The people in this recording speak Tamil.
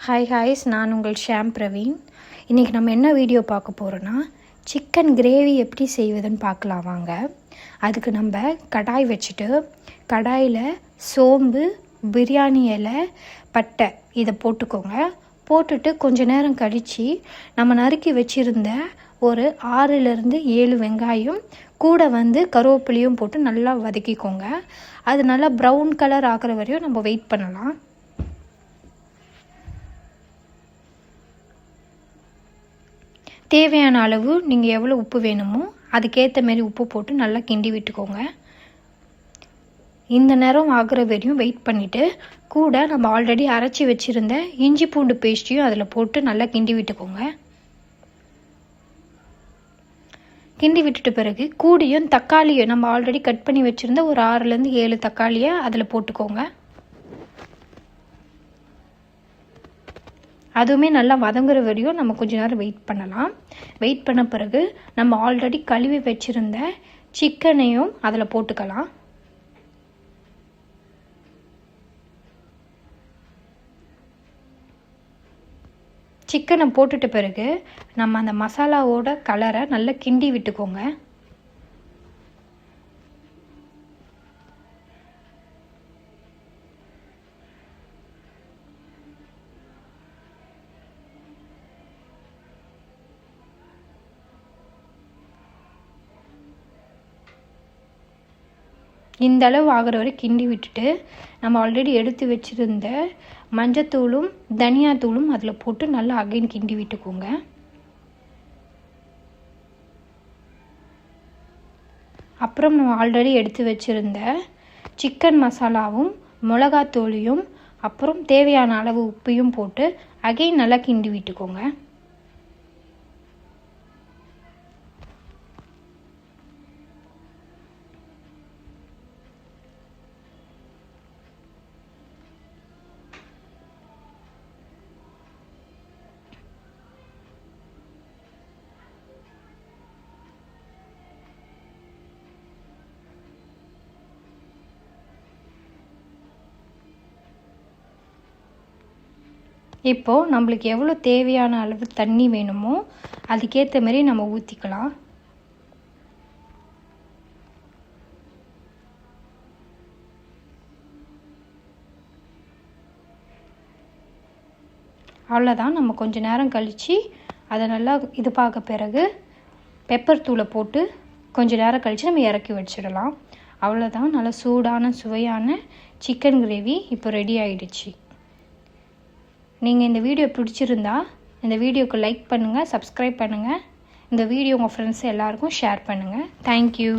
ஹாய் ஹாய்ஸ், நான் உங்கள் ஷாம் பிரவீன். இன்றைக்கி நம்ம என்ன வீடியோ பார்க்க போகிறோன்னா, சிக்கன் கிரேவி எப்படி செய்வதுன்னு பார்க்கலாம் வாங்க. அதுக்கு நம்ம கடாய் வச்சுட்டு, கடாயில் சோம்பு, பிரியாணி இலை, பட்டை இதை போட்டுக்கோங்க. போட்டுட்டு கொஞ்ச நேரம் கழித்து நம்ம நறுக்கி வச்சுருந்த ஒரு 6-7 வெங்காயம் கூட கருவேப்பிலையும் போட்டு நல்லா வதக்கிக்கோங்க. அது நல்லா ப்ரௌன் கலர் ஆகிற வரையும் நம்ம வெயிட் பண்ணலாம். தேவையான அளவு நீங்கள் எவ்வளோ உப்பு வேணுமோ அதுக்கேற்ற மாரி உப்பு போட்டு நல்லா கிண்டி விட்டுக்கோங்க. இந்த நேரம் ஆகிற வரையும் வெயிட் பண்ணிவிட்டு, கூட நம்ம ஆல்ரெடி அரைச்சி வச்சுருந்த இஞ்சி பூண்டு பேஸ்ட்டையும் அதில் போட்டு நல்லா கிண்டி விட்டுக்கோங்க. கிண்டி விட்டுட்ட பிறகு கூடியும் தக்காளியை நம்ம ஆல்ரெடி கட் பண்ணி வச்சுருந்த ஒரு 6-7 தக்காளியை அதில் போட்டுக்கோங்க. அதுவுமே நல்லா வதங்குற வரையும் நம்ம கொஞ்ச நேரம் வெயிட் பண்ணலாம். வெயிட் பண்ண பிறகு நம்ம ஆல்ரெடி கழுவி வச்சுருந்த சிக்கனையும் அதில் போட்டுக்கலாம். சிக்கனை போட்டுட்ட பிறகு நம்ம அந்த மசாலாவோட கலரை நல்லா கிண்டி விட்டுக்கோங்க. இந்த அளவு ஆகிற வரை கிண்டி விட்டுட்டு, நம்ம ஆல்ரெடி எடுத்து வச்சுருந்த மஞ்சத்தூளும் தனியாத்தூளும் அதில் போட்டு நல்லா அகைன் கிண்டி விட்டுக்கோங்க. அப்புறம் நம்ம ஆல்ரெடி எடுத்து வச்சுருந்த சிக்கன் மசாலாவும் மிளகாத்தூளையும் அப்புறம் தேவையான அளவு உப்பையும் போட்டு அகைன் நல்லா கிண்டி விட்டுக்கோங்க. இப்போது நம்மளுக்கு எவ்வளோ தேவையான அளவு தண்ணி வேணுமோ அதுக்கேற்ற மாதிரி நம்ம ஊற்றிக்கலாம். அவ்வளோதான். நம்ம கொஞ்சம் நேரம் கழித்து அதை நல்லா இது பார்க்க பிறகு பெப்பர் தூளை போட்டு கொஞ்சம் நேரம் கழித்து நம்ம இறக்கி வச்சிடலாம். அவ்வளோதான். நல்லா சூடான சுவையான சிக்கன் கிரேவி இப்போ ரெடி ஆகிடுச்சு. நீங்கள் இந்த வீடியோ பிடிச்சிருந்தா இந்த வீடியோக்கு லைக் பண்ணுங்கள், சப்ஸ்கிரைப் பண்ணுங்கள். இந்த வீடியோ உங்கள் ஃப்ரெண்ட்ஸ் எல்லாருக்கும் ஷேர் பண்ணுங்கள். தேங்க்யூ.